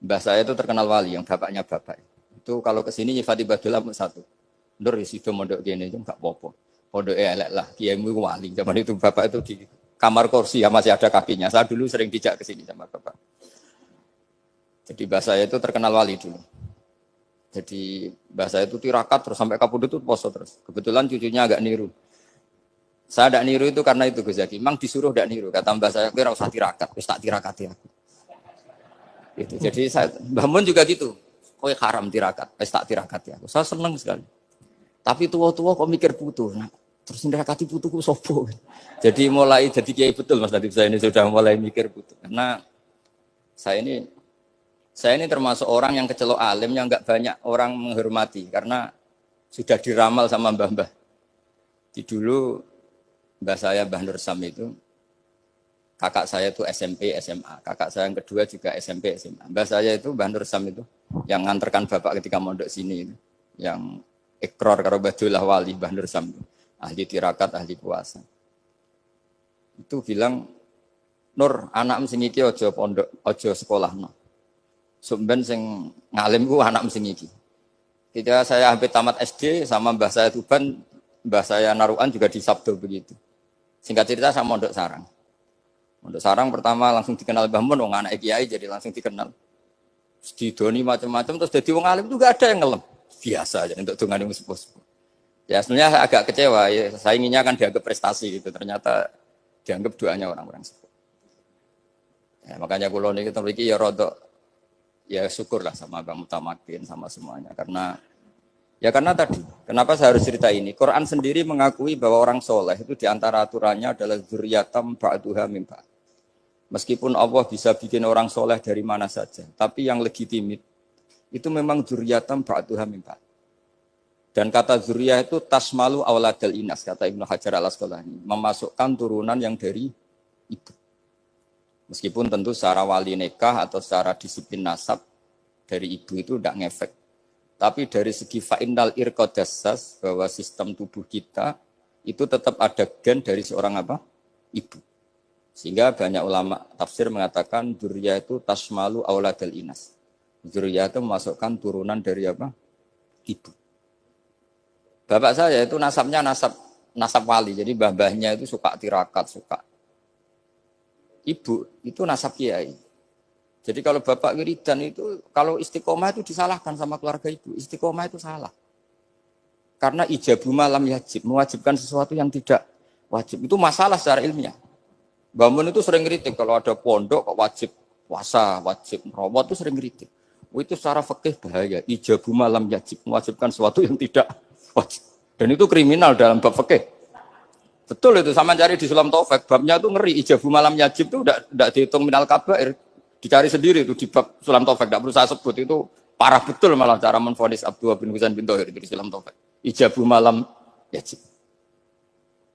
Mbah saya itu terkenal wali, yang bapaknya bapak. Itu kalau kesini nyifati Badullah satu. Nur isido mondok gini itu enggak apa-apa. Pondok elek lah, kiaimu wali. Zaman itu bapak itu di kamar kursi ya masih ada kakinya. Saya dulu sering dijak ke sini sama bapak. Jadi mbah saya itu terkenal wali dulu. Jadi mbah saya itu tirakat terus sampai kapundhut itu poso terus. Kebetulan cucunya agak niru. Saya tidak niru itu karena itu Gus Zaki. Memang disuruh tidak niru. Kata mbah saya, kira usah tirakat, wis tak tirakati aku. Gitu. Jadi saya, Mbah Mun juga gitu. Kowe haram tirakat, wis tak tirakati aku. Saya seneng sekali. Tapi tua-tua kok mikir putu. Nah, terus nirakati putuku sopo. Jadi mulai jadi kiai betul Mas Nadif, saya ini sudah mulai mikir putu. Karena saya ini termasuk orang yang kecelok alim yang enggak banyak orang menghormati karena sudah diramal sama mbah-mbah. Di dulu mbah saya Mbah Nur Sam itu kakak saya itu SMP, SMA. Kakak saya yang kedua juga SMP, SMA. Mbah saya itu Mbah Nur Sam itu yang nganterkan bapak ketika mondok sini itu. Yang ikrar karo Badullah wali Mbah Nur Sam itu. Ahli tirakat, ahli puasa. Itu bilang, Nur, anak sing iki aja pondok, aja sekolahno. Sumben sing ngalim ku anak sing iki. Ketika saya hampir tamat SD sama mbah saya Tuban, mbah saya Narukan juga di Sabdo begitu. Singkat cerita saya mondok sarang. Mondok sarang pertama langsung dikenal Mbah Mun, wong anak kiai jadi langsung dikenal. Didoni macam-macam terus jadi wong alim juga ada yang ngelem. Biasa aja untuk dongane sepuh-sepuh. Ya sebenarnya saya agak kecewa ya, saya inginnya kan dianggap prestasi gitu. Ternyata dianggap doanya orang-orang sepuh. Ya, makanya kula niki mriki ya rodok ya syukurlah sama Bang Mutamakin sama semuanya karena tadi kenapa saya harus cerita ini Quran sendiri mengakui bahwa orang soleh itu diantara aturannya adalah dzurriyyatam ba'duha min ba'd. Meskipun Allah bisa bikin orang soleh dari mana saja tapi yang legitimit itu memang dzurriyyatam ba'duha min ba'd. Dan kata dzurriyyah itu tasmalu auladal inas kata Ibnu Hajar al-Asqalani memasukkan turunan yang dari ibu. Meskipun tentu secara wali nikah atau secara disiplin nasab dari ibu itu tidak ngefek. Tapi dari segi fa'innal irqadassas bahwa sistem tubuh kita itu tetap ada gen dari seorang apa? Ibu. Sehingga banyak ulama tafsir mengatakan dzurriyyah itu tasmalu auladal inas. Dzurriyyah itu memasukkan turunan dari apa? Ibu. Bapak saya itu nasabnya nasab wali. Jadi mbah-mbahnya itu suka tirakat, suka ibu itu nasab kiai. Jadi kalau bapak wiridan itu, kalau istiqomah itu disalahkan sama keluarga ibu. Istiqomah itu salah. Karena ijabu malam yajib, mewajibkan sesuatu yang tidak wajib. Itu masalah secara ilmiah. Mbah Mun itu sering kritik kalau ada pondok kok wajib puasa, wajib merawat itu sering kritik. Itu secara fikih bahaya. Ijabu malam yajib, mewajibkan sesuatu yang tidak wajib. Dan itu kriminal dalam bab fikih. Betul itu sama cari di Sulam Taufik babnya tuh ngeri ijabu malam yajib tuh tidak dihitung minal kabair dicari sendiri itu di bab Sulam Taufik tidak perlu saya sebut itu parah betul malah cara menvonis Abdullah bin Husain bin Thohir itu di Sulam Taufik ijabu malam yajib.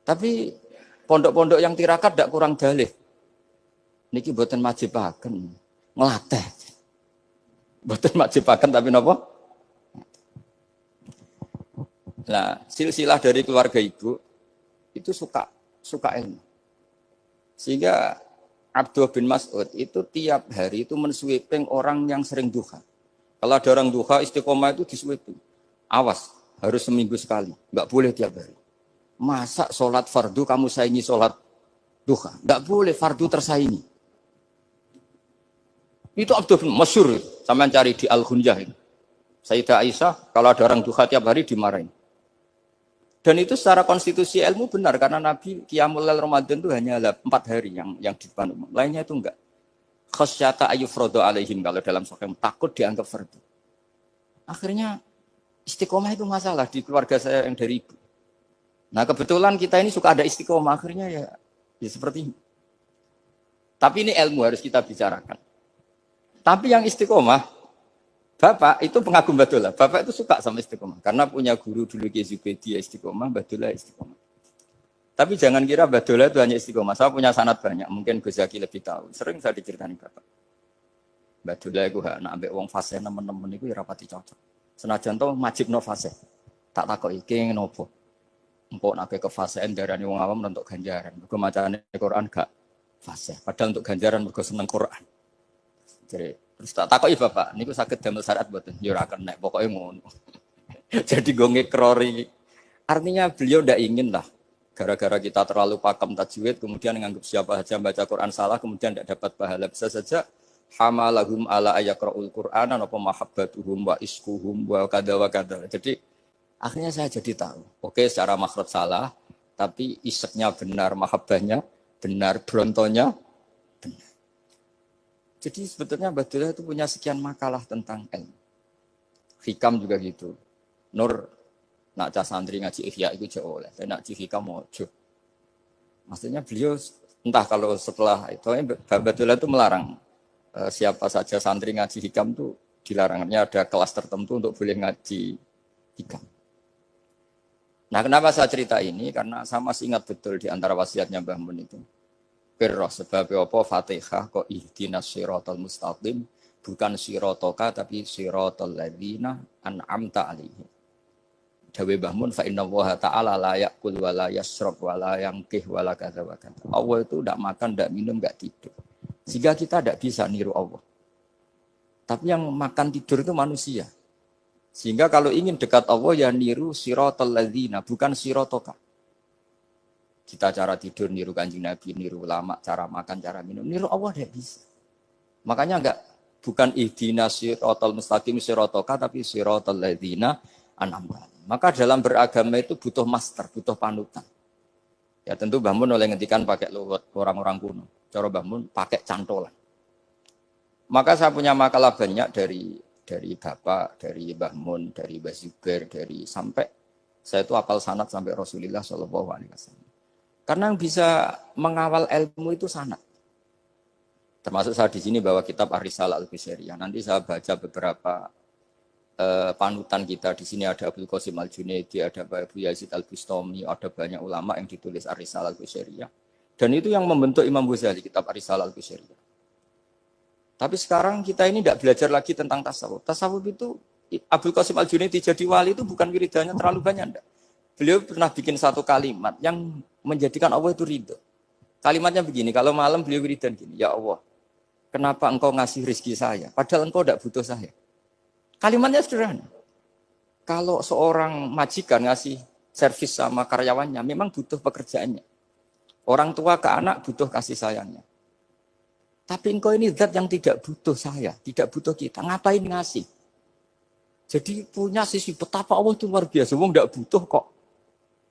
Tapi pondok-pondok yang tirakat tidak kurang dalih niki boten majibaken ngelatih boten majibaken tapi napa. Nah silsilah dari keluarga ibu itu suka ilmu. Sehingga Abdullah bin Mas'ud itu tiap hari itu mensweeping orang yang sering duha. Kalau ada orang duha istiqomah itu disweeping. Awas, harus seminggu sekali. Enggak boleh tiap hari. Masa sholat fardu kamu saingi sholat duha? Enggak boleh, fardu tersaingi. Itu Abdullah bin masyhur. Sampean cari di Al-Ghunyah itu. Sayyidah Aisyah kalau ada orang duha tiap hari dimarahin. Dan itu secara konstitusi ilmu benar karena Nabi Qiyamul Lail Ramadan itu hanya 4 hari yang di depan umum. Lainnya itu enggak. Khasyata ayyufrodo alaihim kalau dalam sahih takut dianggap fardu. Akhirnya istiqomah itu masalah di keluarga saya yang dari ibu. Nah kebetulan kita ini suka ada istiqomah akhirnya ya seperti ini. Tapi ini ilmu harus kita bicarakan. Tapi yang istiqomah Bapak itu pengagum Badullah. Bapak itu suka sama istiqomah. Karena punya guru dulu Ki Zubedi istiqomah, Badullah istiqomah. Tapi jangan kira Badullah itu hanya istiqomah. Saya punya sanad banyak. Mungkin Gus Zaki lebih tahu. Sering saya diceritain Bapak. Badullah itu nak ambek wong fase nemen-nemen itu ya rapati cocok. Senajan to majibno fase. Tak takoki iki ngopo. Engko nek ke fase darani wong awam untuk ganjaran. Mergo macane Quran gak fase. Padahal untuk ganjaran mergo seneng Quran. Jadi Terus tak takoki bapak, niku saged damel syariat mboten? Ya ora kena, pokoke ngono. Jadi gue ngekrori. Artinya beliau ndak ingin lah. Gara-gara kita terlalu pakem tajwid, kemudian nganggap siapa saja baca Quran salah, kemudian tidak dapat pahala. Bisa saja hamalahum ala ayakra'ul Qur'ana apa mahabbatuhum wa iskuhum wa kada wa kada. Jadi akhirnya saya jadi tahu. Oke, secara makhraj salah, tapi iseknya benar, mahabbahnya benar, brontonya benar. Jadi sebetulnya Abdullah itu punya sekian makalah tentang ilmu. Hikam juga gitu. Nur nak cah santri ngaji ihya itu jauh oleh, tapi nak ngaji hikam mojo. Maksudnya beliau entah kalau setelah itu Abdullah itu melarang siapa saja santri ngaji hikam itu dilarangnya ada kelas tertentu untuk boleh ngaji hikam. Nah, kenapa saya cerita ini? Karena saya masih ingat betul di antara wasiatnya Mbah Mun itu. Pirroh sebab apa Fatihah kok ihdinas siratal mustaqim, bukan siratoka tapi siratal ladzina an'amta alaihim. Dawe Mbah Mun fa inna Allaha ta'ala la ya'kul wa la yashrab wa la yanqih wa la kadza wa kadza. Allah itu enggak makan, enggak minum, enggak tidur. Sehingga kita enggak bisa niru Allah. Tapi yang makan tidur itu manusia. Sehingga kalau ingin dekat Allah ya niru siratal ladzina, bukan siratoka. Kita cara tidur niru Kanjeng Nabi, niru ulama, cara makan, cara minum, niru Allah tidak bisa. Makanya bukan ihdinas siratal mustaqim siratoka, tapi siratal ladzina an'amta. Maka dalam beragama itu butuh master, butuh panutan. Ya tentu Mbah Mun oleh ngendikan pakai luwet orang-orang kuno. Cara Mbah Mun pakai cantolan. Maka saya punya makalah banyak dari Bapak, dari Mbah Mun, dari Mbah Zubair, dari sampai saya itu hafal sanad sampai Rasulullah Shallallahu Alaihi Wasallam. Karena yang bisa mengawal ilmu itu sanad. Termasuk saya di sini bawa kitab Ar-Risalah Al-Qusairiyah. Nanti saya baca beberapa panutan kita. Di sini ada Abdul Qasim Al-Junaidi, ada Abu Yazid Al-Bustami, ada banyak ulama yang ditulis Ar-Risalah Al-Qusairiyah. Dan itu yang membentuk Imam Ghazali, kitab Ar-Risalah Al-Qusairiyah. Tapi sekarang kita ini tidak belajar lagi tentang tasawuf. Tasawuf itu Abdul Qasim Al-Junaidi jadi wali itu bukan wiridannya terlalu banyak. Enggak. Beliau pernah bikin satu kalimat yang menjadikan Allah itu ridho. Kalimatnya begini, kalau malam beliau wiridan gini, ya Allah, kenapa engkau ngasih rezeki saya? Padahal engkau tidak butuh saya. Kalimatnya sederhana. Kalau seorang majikan ngasih servis sama karyawannya, memang butuh pekerjaannya. Orang tua ke anak butuh kasih sayangnya. Tapi engkau ini zat yang tidak butuh saya, tidak butuh kita. Ngapain ngasih? Jadi punya sisi betapa Allah itu luar biasa. Wong tidak butuh kok.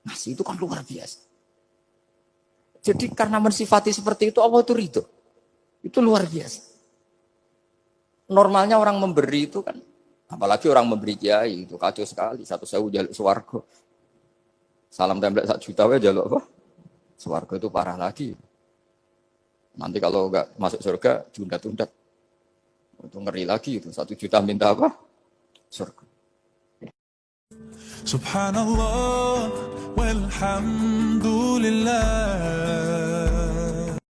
Ngasih itu kan luar biasa. Jadi karena mensifati seperti itu Allah itu ridho. Itu luar biasa. Normalnya orang memberi itu kan, apalagi orang memberi kiai itu kacau sekali. 1.000 jaluk swarga. Salam template 1 juta wae jaluk apa? Swarga itu parah lagi. Nanti kalau enggak masuk surga diundat-undat. Itu ngeri lagi itu. 1 juta minta apa? Surga. Subhanallah walhamdulillah